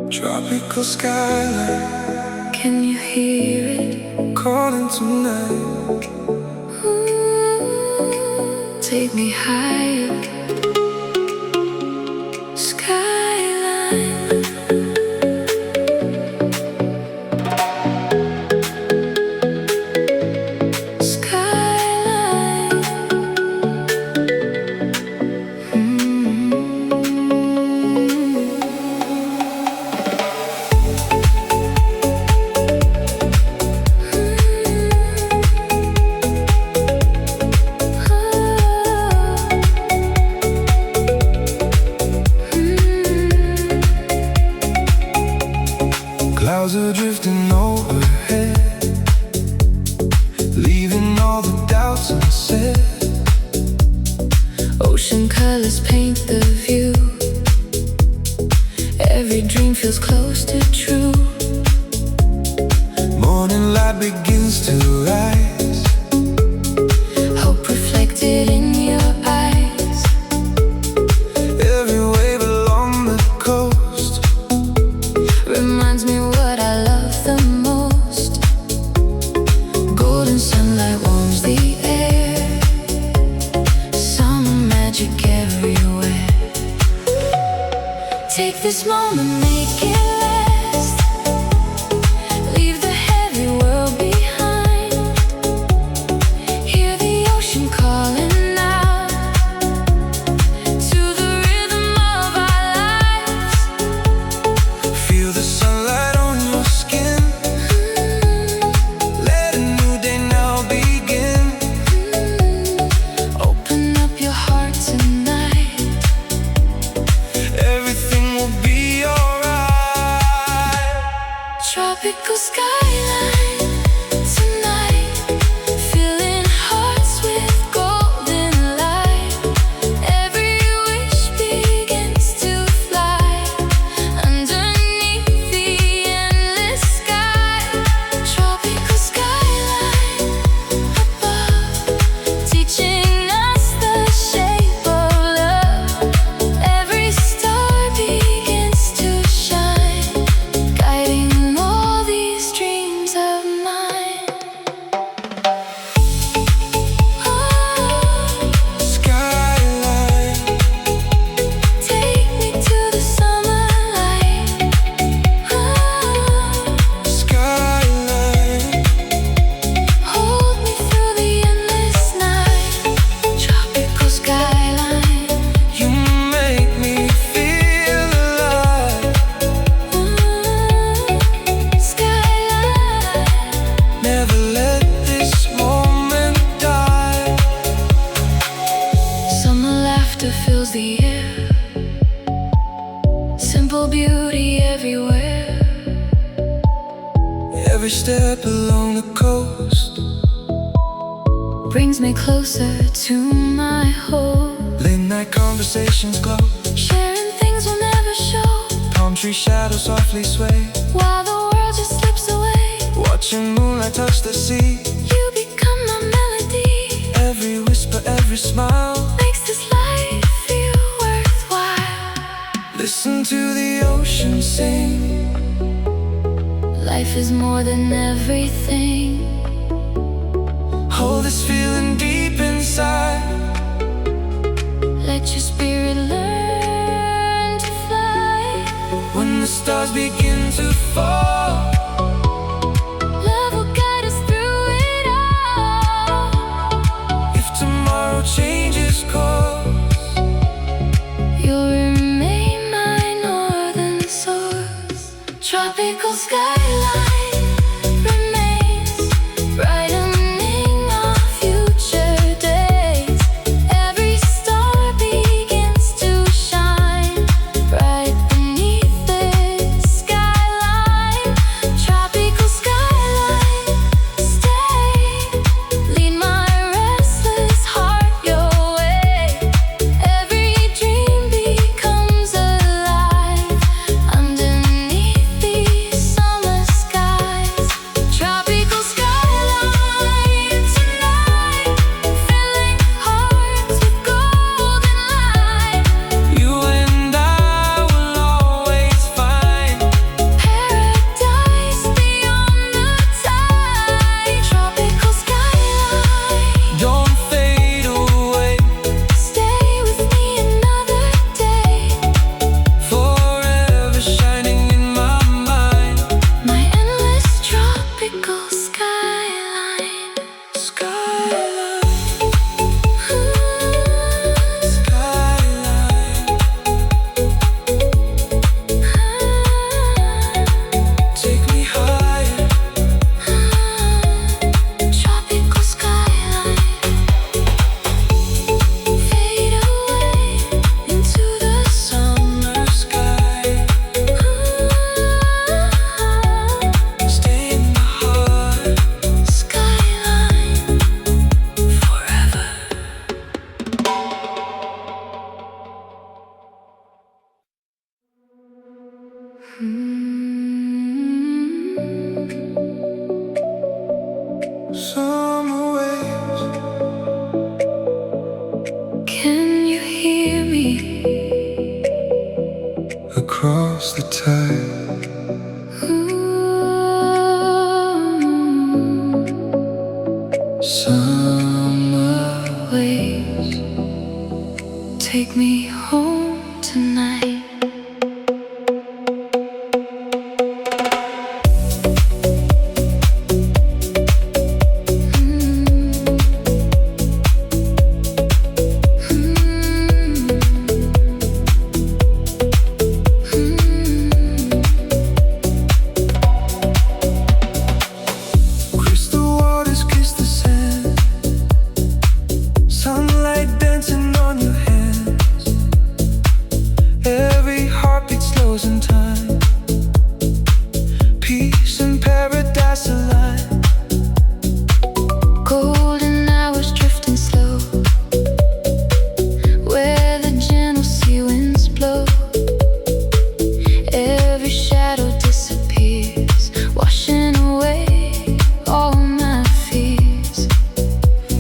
Tropical skyline, Can you hear it? calling tonight. Take me higher. Skyline. Skyline. Clouds are drifting overhead, leaving all the doubts unsaid. Ocean colors paint the view. Every dream feels close to true. Morning light begins to rise, Hope reflected in your eyes. every wave along the coast Reminds me what I love the most. Golden sunlight warms the air. Summer magic everywhere. Take this moment, make it last. Leave the heavy world behind. Hear the ocean calling out to the rhythm of our lives. Feel the sunlight on your skin. Let a new day now begin. Open up your heart tonight. Everything will be alright. Tropical skyline tonight, filling hearts with golden light. Every wish begins to fly underneath the endless sky. Tropical skyline above, teaching us the shape of love. Every star begins to shine, guiding all these dreams of mine. Skyline, Take me to the summer light. skyline, Hold me through the endless night. Tropical skyline. you make me feel alive. Skyline. Never let this moment die. Summer laughter fills the air. Simple beauty everywhere. Every step along the coast, Brings me closer to my home. late night conversations glow. Sharing things we'll never show. Palm tree shadows softly sway, While the world just slips away. watching moonlight touch the sea. You become my melody. Every whisper, every smile, Makes this life feel worthwhile. listen to the ocean sing. Life is more than everything. Hold this feeling deep inside. Let your spirit learn to fly. When the stars begin to fall, Love will guide us through it all. if tomorrow changes course, You'll remain my northern source. Tropical skyline remains brightening our future days. Every star begins to shine bright beneath this skyline. Can you hear me? Across the tide, Summer waves take me home tonight. crystal waters kiss the sand, sunlight dancing on your hands. Every heartbeat slows in time, peace and paradise align. Golden hours drifting slow, where the gentle sea winds blow. Every shadow disappears, washing away all my fears.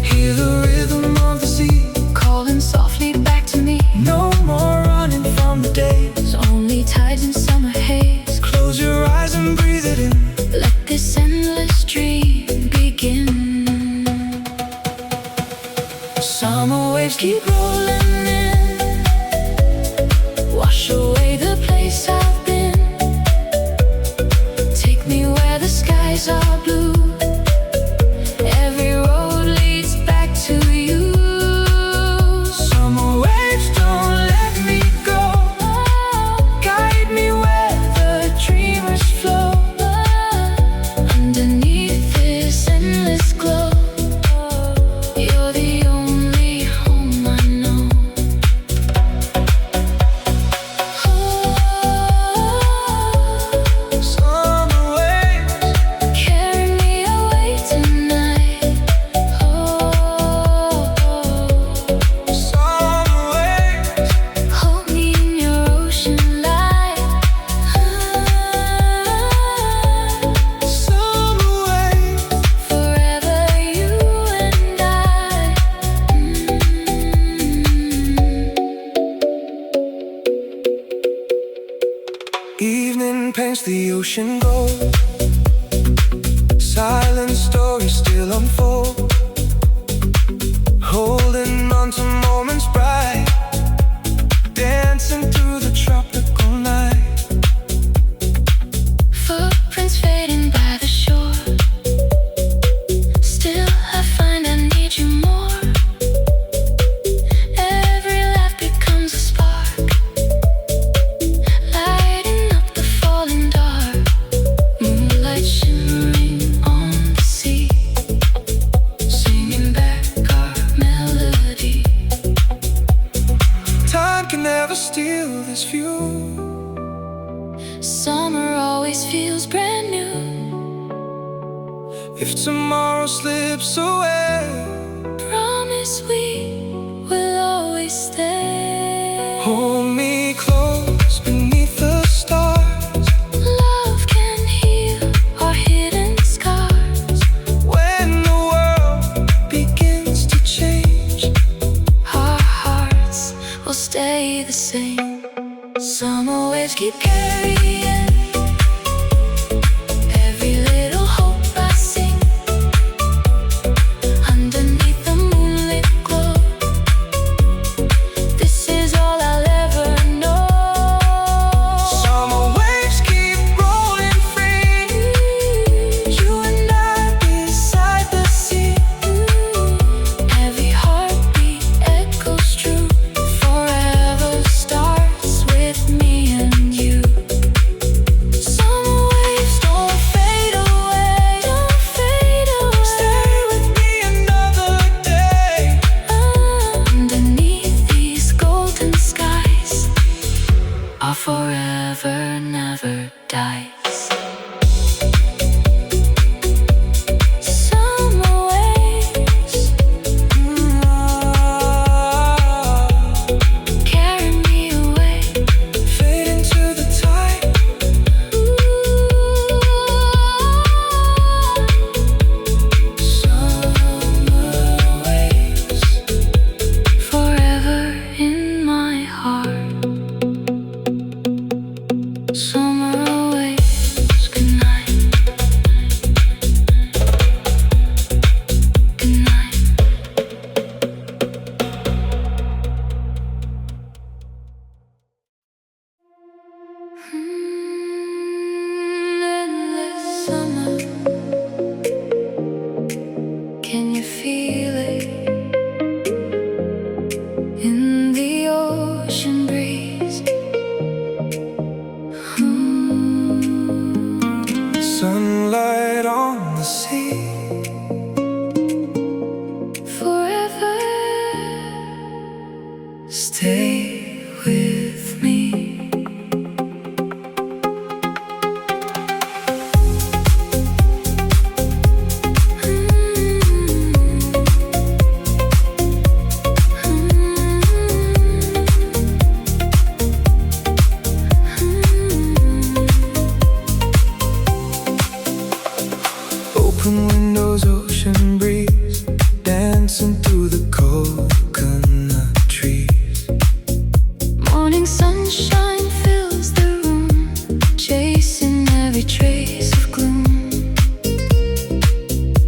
Hear the rhythm of the sea, Calling softly back to me, no more running from the days. only tides in summer haze. Close your eyes and breathe it in. Let this endless dream begin. Summer waves keep Keep rolling in, wash away the place I've been. Take me where the skies are blue, every road leads back to you. summer waves, don't let me go. Guide me where the dreamers flow. Underneath this endless glow, you're the only home I know. Summer waves, Carry me away tonight. summer waves, Hold me in your ocean light. summer waves. Forever you and I. Evening paints the ocean gold, silent stories still unfold. Holding on to moments bright, dancing through the tropical night. Footprints fading by the shore. Still I find I need you more. Every laugh becomes a spark, lighting up the falling dark. Moonlight shimmering on the sea, singing back our melody. Time can never steal this view. Summer always feels brand new. If tomorrow slips away, Promise we will always stay. hold me close beneath the stars. Love can heal our hidden scars. When the world begins to change, Our hearts will stay the same. Summer waves keep carrying every little hope I sing. Underneath the moonlit glow, this is all I'll ever know. summer waves keep rolling free. You and I beside the sea. Every heartbeat echoes true. Forever starts with me and you. Summer waves don't fade away, don't fade away. Stay with me another day. Underneath these golden skies, our forever never dies. Summer waves carry me away. Fade into the tide. Summer waves forever Stay with me. Open windows, ocean breeze, dancing through the coconut trees. Morning sunshine fills the room, chasing every trace of gloom.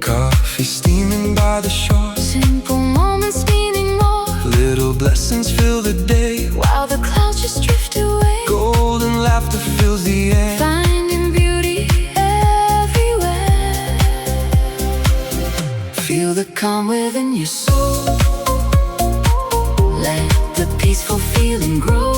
Coffee steaming by the shore, Simple moments meaning more, little blessings fill the day. while the clouds just drift away. Golden laughter fills the air. Finding beauty everywhere. Feel the calm within your soul. Let the peaceful feeling grow.